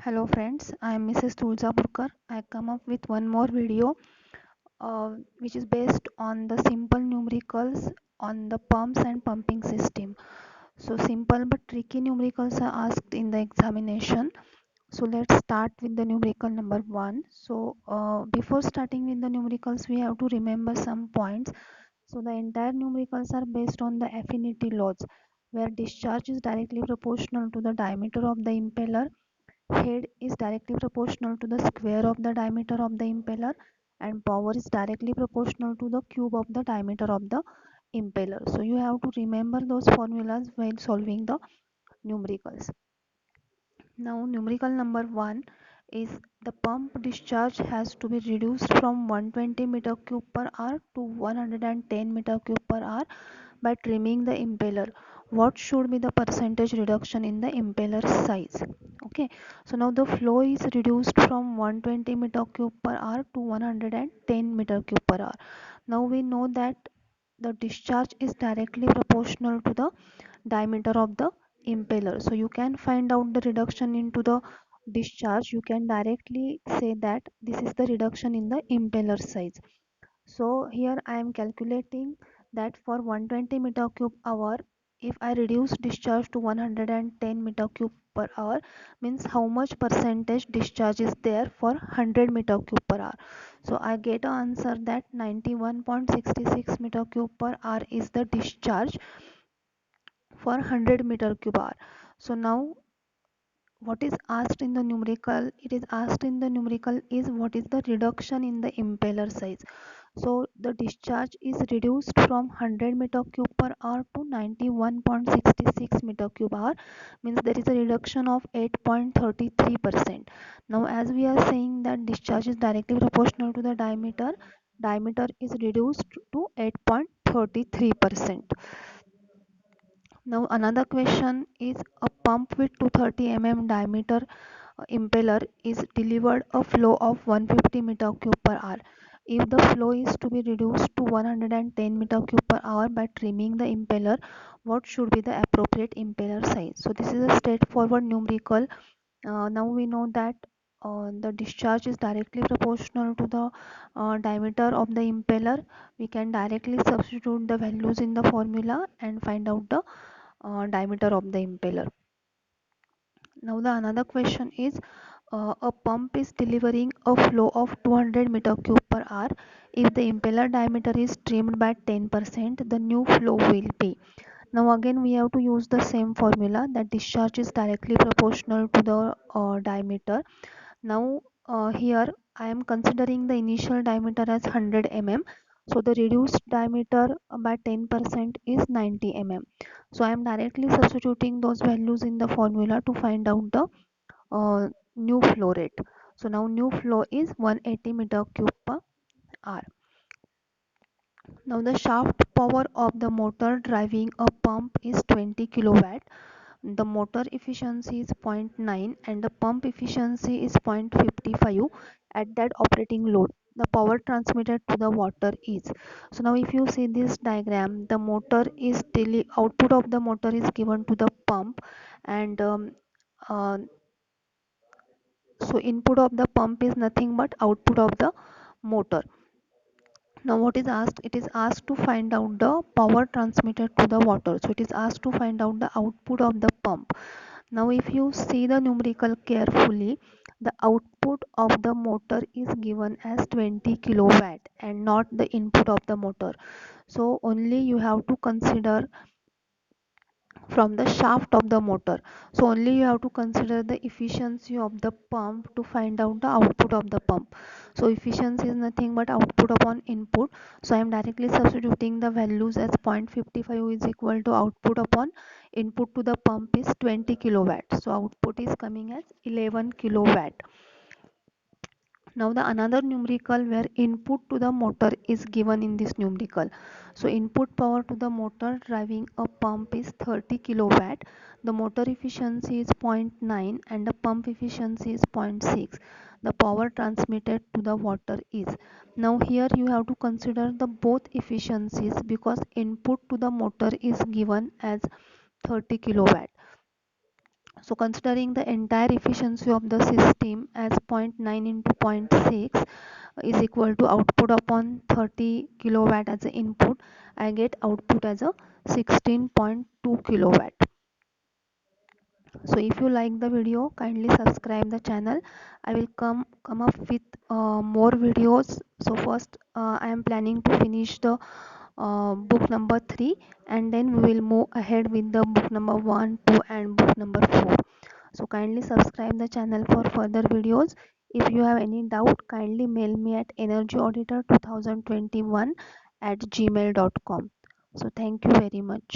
Hello friends, I am Mrs. Tulja Burkar. I come up with one more video which is based on the simple numericals on the pumps and pumping system. So simple but tricky numericals are asked in the examination. So let's start with the numerical number 1. So before starting with the numericals we have to remember some points. So the entire numericals are based on the affinity laws where discharge is directly proportional to the diameter of the impeller. Head is directly proportional to the square of the diameter of the impeller, and power is directly proportional to the cube of the diameter of the impeller. So you have to remember those formulas while solving the numericals. Now numerical number 1 is the pump discharge has to be reduced from 120 meter cube per hour to 110 meter cube per hour by trimming the impeller. What should be the percentage reduction in the impeller size? Okay, so now the flow is reduced from 120 meter cube per hour to 110 meter cube per hour. Now we know that the discharge is directly proportional to the diameter of the impeller. So you can find out the reduction into the discharge. You can directly say that this is the reduction in the impeller size. So here I am calculating that for 120 meter cube hour, if I reduce discharge to 110 meter cube per hour, means how much percentage discharge is there for 100 meter cube per hour. So I get an answer that 91.66 meter cube per hour is the discharge for 100 meter cube hour. So now what is asked in the numerical, it is asked in the numerical is what is the reduction in the impeller size. So the discharge is reduced from 100 meter cube per hour to 91.66 meter cube hour, means there is a reduction of 8.33%. Now as we are saying that discharge is directly proportional to the diameter is reduced to 8.33%. Now another question is a pump with 230 mm diameter impeller is delivered a flow of 150 meter cube per hour. If the flow is to be reduced to 110 meter cube per hour by trimming the impeller, what should be the appropriate impeller size? So this is a straightforward numerical. Now we know that the discharge is directly proportional to the diameter of the impeller. We can directly substitute the values in the formula and find out the diameter of the impeller. Now the another question is a pump is delivering a flow of 200 meter cube per hour. If the impeller diameter is trimmed by 10%, the new flow will be. Now again we have to use the same formula that discharge is directly proportional to the diameter. Now here I am considering the initial diameter as 100 mm. So the reduced diameter by 10% is 90 mm. So I am directly substituting those values in the formula to find out the new flow rate. So now new flow is 180 meter cube per hour. Now the shaft power of the motor driving a pump is 20 kilowatt. The motor efficiency is zero point 0.9 and the pump efficiency is 0.55 at that operating load. The power transmitted to the water is. So now if you see this diagram, the motor is daily output of the motor is given to the pump, and uh, so input of the pump is nothing but output of the motor. Now what is asked, it is asked to find out the power transmitted to the water. So it is asked to find out the output of the pump. Now if you see the numerical carefully, the output of the motor is given as 20 kilowatt and not the input of the motor. So only you have to consider from the shaft of the motor. So only you have to consider the efficiency of the pump to find out the output of the pump. So efficiency is nothing but output upon input. So I am directly substituting the values as 0.55 is equal to output upon input to the pump is 20 kilowatt. So output is coming as 11 kilowatt. Now the another numerical where input to the motor is given in this numerical. So input power to the motor driving a pump is 30 kilowatt. The motor efficiency is zero point 0.9 and the pump efficiency is zero point 0.6. The power transmitted to the water is. Now here you have to consider the both efficiencies because input to the motor is given as 30 kilowatt. So considering the entire efficiency of the system as zero point 0.9 into zero point 0.6 is equal to output upon 30 kilowatt as an input, I get output as a 16.2 kilowatt. So if you like the video, kindly subscribe the channel. I will come up with more videos. So first I am planning to finish the book number 3, and then we will move ahead with the book number 1, 2 and book number 4. So kindly subscribe the channel for further videos. If you have any doubt, kindly mail me at energyauditor2021 at gmail.com. So thank you very much.